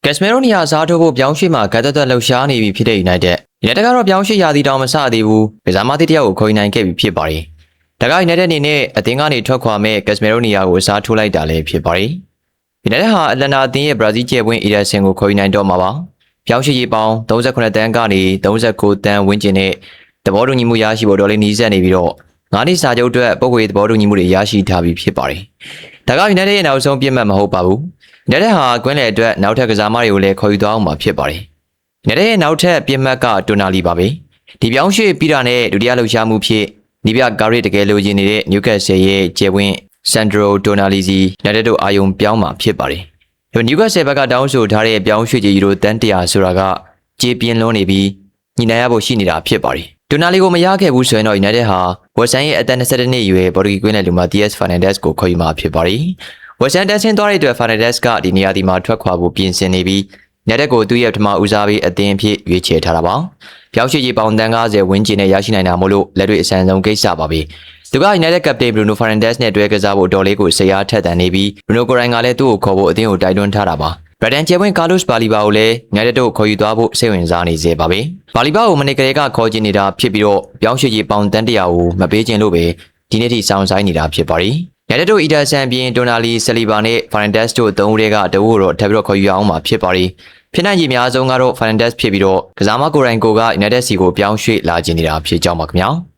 ကက်စမီရိုနီယာစားထိုးဖို့ပြောင်းရွှေ့မှာဂတ်သက်လှုပ်ရှားနေပြီဖြစ်တဲ့ United ကတော့ပြောင်းရွှေ့ရာသီတောင်မစသေးဘူးကစားမသစ်တယောက်ကိုခေါ်ယူနိုင်ခဲ့ပြီဖြစ်ပါတယ်ဒါက United အနေနဲ့အသင်းကနေထွက်ခွာမဲ့ကက်စမီရိုနီယာကိုစားထိုးလိုက်တာလည်းဖြစ်ပါတယ် United ဟာအတ္တလန်တာအသင်းရဲ့ဘရာဇီးကျယ်ပွင့်အီရဆင်ကိုခေါ်ယူနိုင်တော့မှာပါပြောင်းရွှေ့ရေးပေါင်း38တန်းကနေ39တန်းဝန်းကျင်နဲ့သဘောတူညီမှုရရှိဖို့တော်လေးနီးစပ်နေပြီးတော့9နှစ်စာချုပ်အတွက်ပုံကွေသဘောတူညီမှုတွေရရှိထားပြီးဖြစ်ပါတယ်ဒါက United ရဲ့နောက်ဆုံးပြစ်မှတ်မဟုတ်ပါဘူးUnited ဟာကွင်းလယ်အတွက်နောက်ထပ်ကစားမတွေကိုလည်းခေါ်ယူသွားအောင်မှာဖြစ်ပါတယ်။ United ရဲ့နောက်ထပ်ပြစ်မှတ်ကတိုနာလီပါပဲ။ဒီပြောင်းရွှေ့ပြီးတာနဲ့ဒုတိယလှုပ်ရှားမှုဖြစ်နီးပြကာရစ်တကယ်လိုချင်နေတဲ့ Newcastle ရဲ့ကျယ်ဝင့်ဆန်ဒရိုတိုနာလီစီ United တို့အာယုံပြောင်းမှာဖြစ်ပါတယ်။ဒီ Newcastle ဘက်ကတောင်းဆိုထားတဲ့ပြောင်းရွှေ့ကြီးယူရိုတန်100ဆိုတာကကြေးပြင်းလွန်းနေပြီးညီနိုင်ရဖို့ရှိနေတာဖြစ်ပါတယ်။တိုနာလီကိုမရခဲ့ဘူးဆိုရင်တော့ United ဟာဝက်ဆန်ရဲ့အသက်22နှစ်အရွယ်ပေါ်တူဂီကွင်းလယ်လူမ DS Fernandes ကိုခေါ်ယူမှာဖြစ်ပါတယ်။ဝက်ဆန်တက်ဆင်းသွားတဲ့အတွက် Fernandes ကဒီနေရာဒီမှာထွက်ခွာဖို့ပြင်ဆင်နေပြီး United ကိုသူ့ရဲ့ပထမဦးစားပေးအသင်းအဖြစ်ရွေးချယ်ထားတာပါ။ပြောင်းရွှေ့ရေးပေါင်တန်း90ဝန်းကျင်နဲ့ရရှိနိုင်တာမို့လို့လက်တွေ့အဆန်းဆုံးကိစ္စပါပဲ။သူက United Captain Bruno Fernandes နဲ့တွဲကစားဖို့တော်လေးကိုစိတ်အားထက်သန်နေပြီး Bruno ကိုရိုင်ကလည်းသူ့ကိုခေါ်ဖို့အသင်းကိုတိုက်တွန်းထားတာပါ။ Brighton ကျယ်ပွင့် Carlos Baleba ကိုလည်း United တို့ခေါ်ယူသွားဖို့စိတ်ဝင်စားနေစေပါပဲ။ Baleba ကိုမနေ့ကလေးကခေါ်ချင်နေတာဖြစ်ပြီးတော့ပြောင်းရွှေ့ရေးပေါင်တန်း100ကိုမပေးချင်လို့ပဲဒီနေ့ထိစောင့်ဆိုင်နေတာဖြစ်ပါတယ်။ United တို့ Ederson ပြင်တိုနာလီ Saliba နဲ့ Fernandes တို့3ဦးတည်းကတဝို့တော့ထပ်ပြီးတော့ခေါ်ယူအောင်မှာဖြစ်ပါတယ်။ဖြစ်နိုင်ခြေအများဆုံးကတော့ Fernandes ဖြစ်ပြီးတော့ကစားမကိုရိုင်ကိုက United စီကိုပြောင်းရွှေ့လာခြင်းနေတာဖြစ်ကြောင်းပါခင်ဗျာ။